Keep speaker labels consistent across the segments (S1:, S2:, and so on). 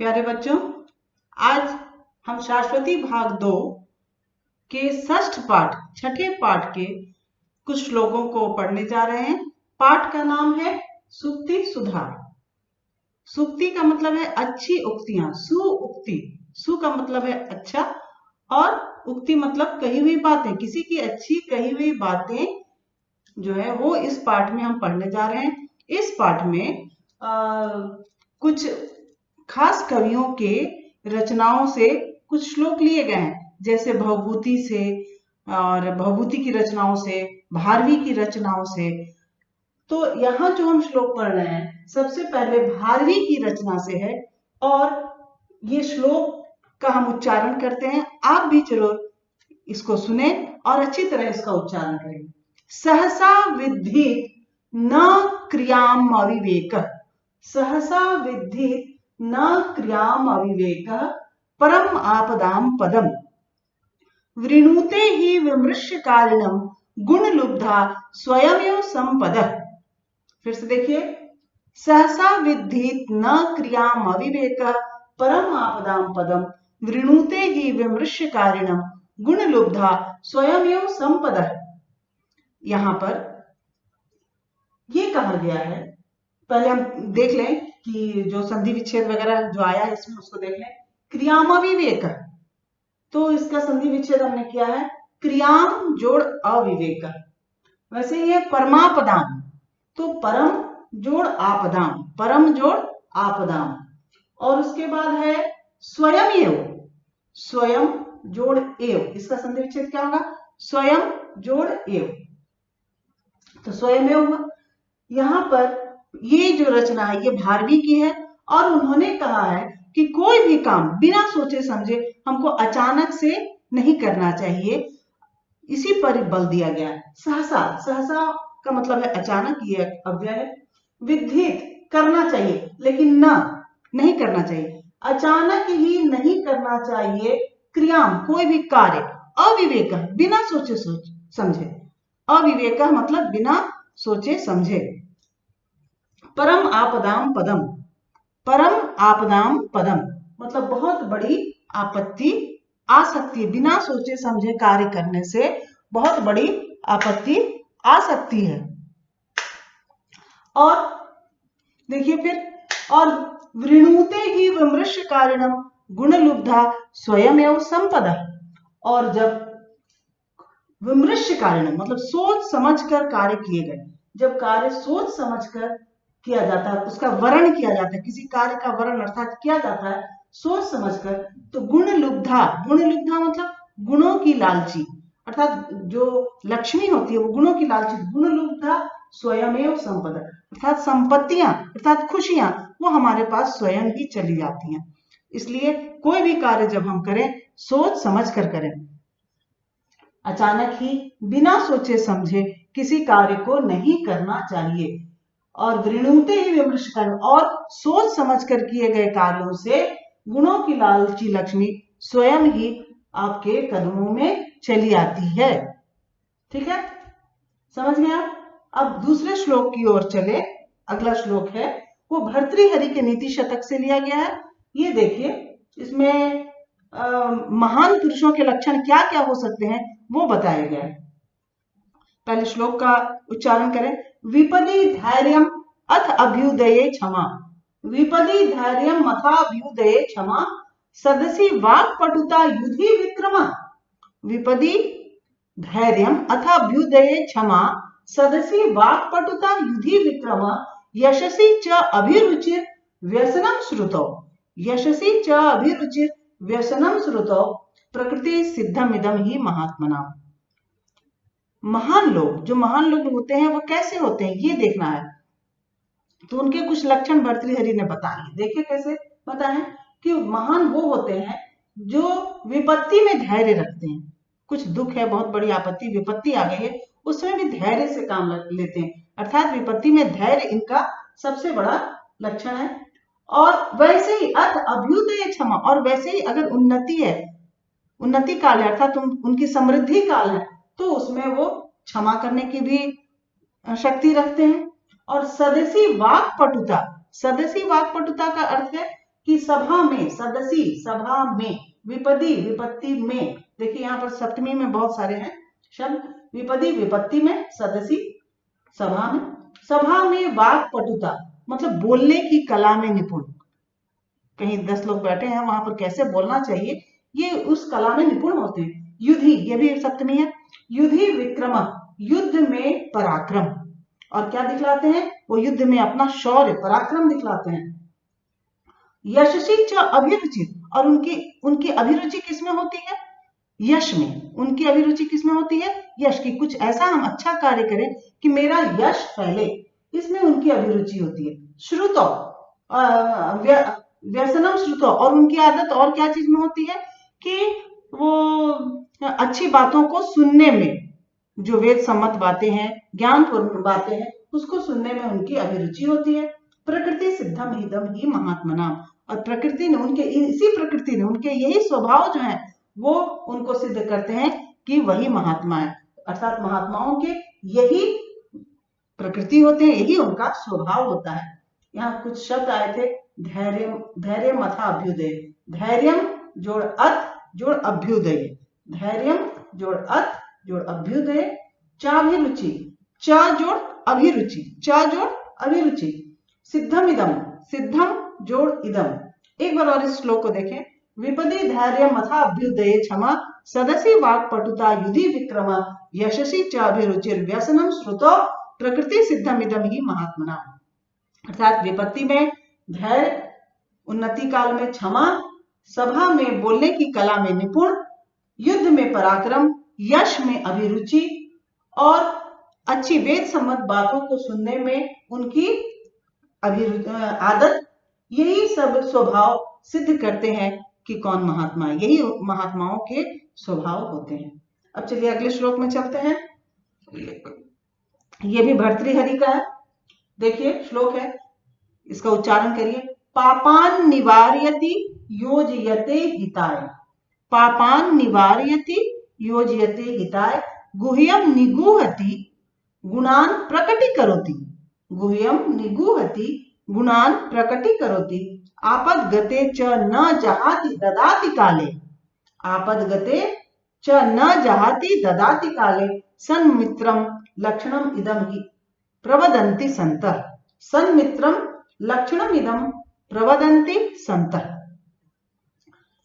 S1: प्यारे बच्चों, आज हम शाश्वती भाग 2 के षष्ठ पाठ छठे पाठ के कुछ श्लोकों को पढ़ने जा रहे हैं। पाठ का नाम है सूक्ति सुधार। सूक्ति का मतलब है अच्छी उक्तियां, सुउक्ति। सु का मतलब है अच्छा और उक्ति मतलब कही हुई बातें, किसी की अच्छी कही हुई बातें जो है वो इस पाठ में हम पढ़ने जा रहे हैं। इस पाठ में कुछ खास कवियों के रचनाओं से कुछ श्लोक लिए गए हैं, जैसे भवभूति से और भवभूति की रचनाओं से, भारवी की रचनाओं से। तो यहाँ जो हम श्लोक पढ़ रहे हैं सबसे पहले भारवी की रचना से है और ये श्लोक का हम उच्चारण करते हैं। आप भी जरूर इसको सुने और अच्छी तरह इसका उच्चारण करें। सहसा विद्धि न क्रियाम अविवेक, सहसा विद्धि न क्रियाम अविवेक, परम आपदाम पदम, वृणुते ही विमृश्य कारिणम गुण लुब्धा स्वयमेव संपदः। फिर से देखिए, सहसा विद्धि न क्रियाम अविवेक, परम आपदाम पदम, वृणुते ही विमृश्य कारिणम गुण लुब्धा स्वयमेव संपदः। यहां पर ये कहा गया है, पहले हम देख लें कि जो संधि विच्छेद वगैरह जो आया है इसमें उसको देख लें। क्रियाम अविवेक, तो इसका संधि विच्छेद हमने किया है क्रियाम जोड़ अविवेक। वैसे ये परमापदाम, तो परम जोड़ आपदाम, परम जोड़ आपदाम। और उसके बाद है स्वयं एव, स्वयं जोड़ एव, इसका संधि विच्छेद क्या होगा? स्वयं जोड़ एव, तो स्वयं एव हुआ। यहां पर ये जो रचना है ये भारवी की है और उन्होंने कहा है कि कोई भी काम बिना सोचे समझे हमको अचानक से नहीं करना चाहिए, इसी पर बल दिया गया है। सहसा, सहसा का मतलब है अचानक, ये अव्यय है। विद्धित करना चाहिए लेकिन नहीं करना चाहिए, अचानक ही नहीं करना चाहिए। क्रियाम कोई भी कार्य, अविवेक बिना सोचे समझे, अविवेक मतलब बिना सोचे समझे। परम आपदाम पदम, परम आपदाम पदम मतलब बहुत बड़ी आपत्ति आ सकती है, बिना सोचे समझे कार्य करने से बहुत बड़ी आपत्ति आ सकती है। और देखिए फिर, और वृणुते ही विमृश्य कारिणम गुण लुब्धा स्वयमेव संपदा। और जब विमृश्य कारिणम मतलब सोच समझकर कार्य किए गए, जब कार्य सोच समझकर किया जाता है, उसका वर्ण किया जाता है, किसी कार्य का वर्ण अर्थात किया जाता है सोच समझकर, तो गुण लुब्धा, गुण लुब्धा मतलब गुणों की लालची, अर्थात जो लक्ष्मी होती है वो गुणों की लालची। गुण लुब्धा स्वयमेव संपदा अर्थात संपत्तियां अर्थात खुशियां वो हमारे पास स्वयं ही चली जाती हैं। इसलिए कोई भी कार्य जब हम करें सोच समझ कर करें, अचानक ही बिना सोचे समझे किसी कार्य को नहीं करना चाहिए। और वृणुते ही विमृश्य कार्य, और सोच समझकर किए गए कार्यों से गुणों की लालची लक्ष्मी स्वयं ही आपके कदमों में चली आती है। ठीक है, समझ गए आप? अब दूसरे श्लोक की ओर चले। अगला श्लोक है वो भर्तृहरि के नीति शतक से लिया गया है। ये देखिए, इसमें महान पुरुषों के लक्षण क्या क्या हो सकते हैं वो बताया गया है। पहले श्लोक का उच्चारण करें। विपदि धैर्यम अथ अभ्युदये क्षमा, विपदि धैर्यम अथाभ्युदये क्षमा, सदसि वाक्पटुता युधि विक्रमा, विपदि धैर्यम अथाभ्युदये क्षमा, सदसि वाक्पटुता युधि विक्रमा, यशसि च अभिरुचिर व्यसनम श्रुतौ, यशसि च अभिरुचिर व्यसनम श्रुतौ, प्रकृति सिद्धम इदम ही महात्मना। महान लोग, जो महान लोग होते हैं वो कैसे होते हैं ये देखना है, तो उनके कुछ लक्षण भर्तृहरि ने बताए। देखिए कैसे बताए कि महान वो होते हैं जो विपत्ति में धैर्य रखते हैं। कुछ दुख है, बहुत बड़ी आपत्ति विपत्ति आ गई है, उसमें भी धैर्य से काम लेते हैं, अर्थात विपत्ति में धैर्य इनका सबसे बड़ा लक्षण है। और वैसे ही अथ अभ्युदय क्षमा, और वैसे ही अगर उन्नति है, उन्नति काल है अर्थात उनकी समृद्धि काल है, तो उसमें वो क्षमा करने की भी शक्ति रखते हैं। और सदसी वाक्पटुता, सदसी वाक्पटुता का अर्थ है कि सभा में, सदसी सभा में, विपदी विपत्ति में, देखिए यहाँ पर सप्तमी में बहुत सारे हैं शब्द, विपदी विपत्ति में, सदसी सभा में, सभा में वाक पटुता मतलब बोलने की कला में निपुण, कहीं 10 लोग बैठे हैं वहां पर कैसे बोलना चाहिए ये उस कला में निपुण होते हैं। युधि, ये भी सप्तमी है, युधि विक्रम युद्ध में पराक्रम, और क्या दिखलाते हैं वो युद्ध में अपना शौर्य पराक्रम दिखलाते हैं। यशसी च अभिरुचि, और उनकी अभिरुचि किसमें होती है, यश में, उनकी अभिरुचि किसमें होती है, यश की, कुछ ऐसा हम अच्छा कार्य करें कि मेरा यश फैले, इसमें उनकी अभिरुचि होती है। श्रुतो व्यसनम श्रुतो, और उनकी आदत और क्या चीज में होती है कि वो अच्छी बातों को सुनने में, जो वेद सम्मत बातें हैं, ज्ञानपूर्ण बातें हैं, उसको सुनने में उनकी अभिरुचि होती है। प्रकृति सिद्धम हिदम ही महात्मनाम, और प्रकृति ने, उनके इसी प्रकृति ने, उनके यही स्वभाव जो है वो उनको सिद्ध करते हैं कि वही महात्मा है, अर्थात महात्माओं के यही प्रकृति होते हैं, यही उनका स्वभाव होता है। यहाँ कुछ शब्द आए थे, धैर्य, धैर्य मथा अभ्युदय, धैर्यम जोड़ अत जोड़ अभ्युदय, धैर्यम जोड़ अत जोड़ अभ्युदय, चाभिरुचि, च जोड़ अभिरुचि, च जोड़ अभिरुचि, सिद्धम इदम, सिद्धम जोड़ इदम। एक बार और इस श्लोक को देखें, विपदि धैर्य मथा अभ्युदय क्षमा सदसी वाक पटुता युधि विक्रम यशसी च अभिरुचिर व्यसनम श्रुतो प्रकृति सिद्धम इदम ही महात्मना, अर्थात विपत्ति में धैर्य, उन्नति काल में क्षमा, सभा में बोलने की कला में निपुण, युद्ध में पराक्रम, यश में अभिरुचि, और अच्छी वेद सम्मत बातों को सुनने में उनकी आदत, यही सब स्वभाव सिद्ध करते हैं कि कौन महात्मा है, यही महात्माओं के स्वभाव होते हैं। अब चलिए अगले श्लोक में चलते हैं, ये भी भर्तृहरि का है। देखिए श्लोक है, इसका उच्चारण करिए, पापान निवार्यति योजयते हिताय, पापान निवार्यति योजयते हिताय, गुह्यम निगूहति गुणान प्रकटीकरोति, गुह्यम निगूहति गुणान प्रकटीकरोति, आपद्गते च न जहाति ददाति काले, आपद्गते च न जहाति ददाति काले, सन्मित्रम लक्षणम इदम ही प्रवदन्ति संतः, सन्मित्रम लक्षणम इदम प्रवदन्ति संतः।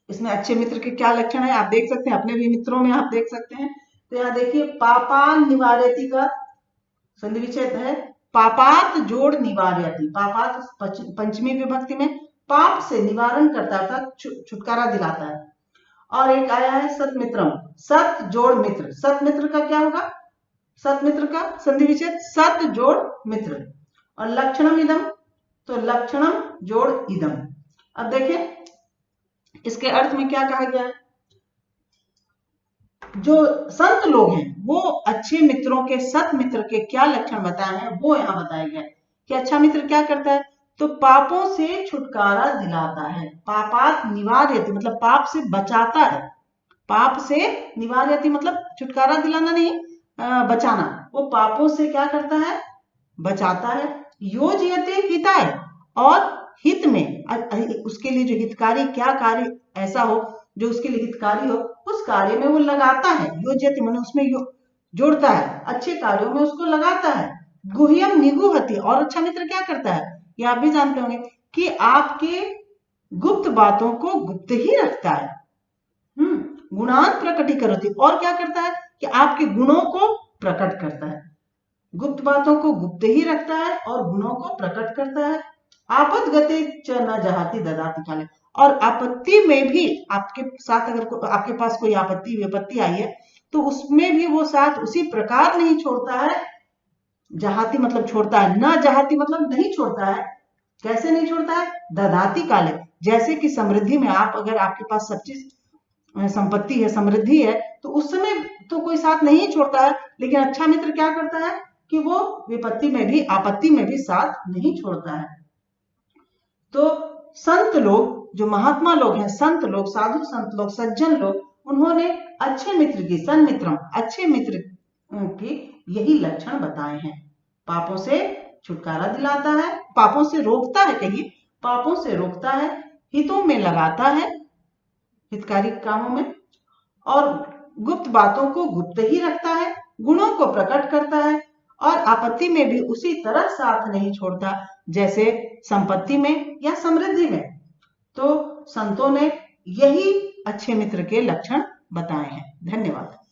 S1: इसमें अच्छे मित्र के क्या लक्षण है आप देख सकते हैं, अपने भी मित्रों में आप देख सकते हैं। तो यहाँ देखिए, पापान निवार्यति का संधि विच्छेद है, पापात जोड़ निवार्यति, पापात पंचमी विभक्ति में पाप से निवारण करता था, छुटकारा दिलाता है। और एक आया है सतमित्रम, सत जोड़ मित्र, सत मित्र का क्या होगा, सत मित्र का संधि विच्छेद सत जोड़ मित्र, और लक्षणम इदम, तो लक्षणम जोड़ इदम। अब देखें इसके अर्थ में क्या कहा गया है, जो संत लोग हैं वो अच्छे मित्रों के, सत मित्र के क्या लक्षण बताए हैं वो यहाँ बताया गया है कि अच्छा मित्र क्या करता है, तो पापों से छुटकारा दिलाता है, पापात निवार्यति मतलब पाप से बचाता है, पाप से निवार्यति मतलब छुटकारा दिलाना नहीं, बचाना, वो पापों से क्या करता है, बचाता है। योजयते हिताय, और हित में, उसके लिए जो हितकारी, क्या कार्य ऐसा हो जो उसके लिए हितकारी हो, उस कार्य में वो लगाता है, योजयति माने उसमें जोड़ता है, अच्छे कार्यों में उसको लगाता है। गुह्यम निगूहति, और अच्छा मित्र क्या करता है, ये आप भी जानते होंगे कि आपके गुप्त बातों को गुप्त ही रखता है। गुणान प्रकटीकरोति, और क्या करता है कि आपके गुणों को प्रकट करता है, गुप्त बातों को गुप्त ही रखता है और गुणों को प्रकट करता है। आपद्गते च न जहाति ददाति काले, और आपत्ति में भी आपके साथ अगर आपके पास कोई आपत्ति विपत्ति आई है तो उसमें भी वो साथ उसी प्रकार नहीं छोड़ता है, जहाति मतलब छोड़ता है, न जहाति मतलब नहीं छोड़ता है, कैसे नहीं छोड़ता है, ददाति काले, जैसे कि समृद्धि में आप, अगर आपके पास सब चीज संपत्ति है, समृद्धि है, तो उस समय तो कोई साथ नहीं छोड़ता है, लेकिन अच्छा मित्र क्या करता है कि वो विपत्ति में भी, आपत्ति में भी साथ नहीं छोड़ता है। तो संत लोग, जो महात्मा लोग हैं, संत लोग, साधु संत लोग, सज्जन लोग, उन्होंने अच्छे मित्र की, सन्मित्रम अच्छे मित्र की यही लक्षण बताए हैं, पापों से छुटकारा दिलाता है, पापों से रोकता है, कहिए पापों से रोकता है, हितों में लगाता है, हितकारी कामों में, और गुप्त बातों को गुप्त ही रखता है, गुणों को प्रकट करता है और आपत्ति में भी उसी तरह साथ नहीं छोड़ता जैसे संपत्ति में या समृद्धि में। तो संतों ने यही अच्छे मित्र के लक्षण बताए हैं। धन्यवाद।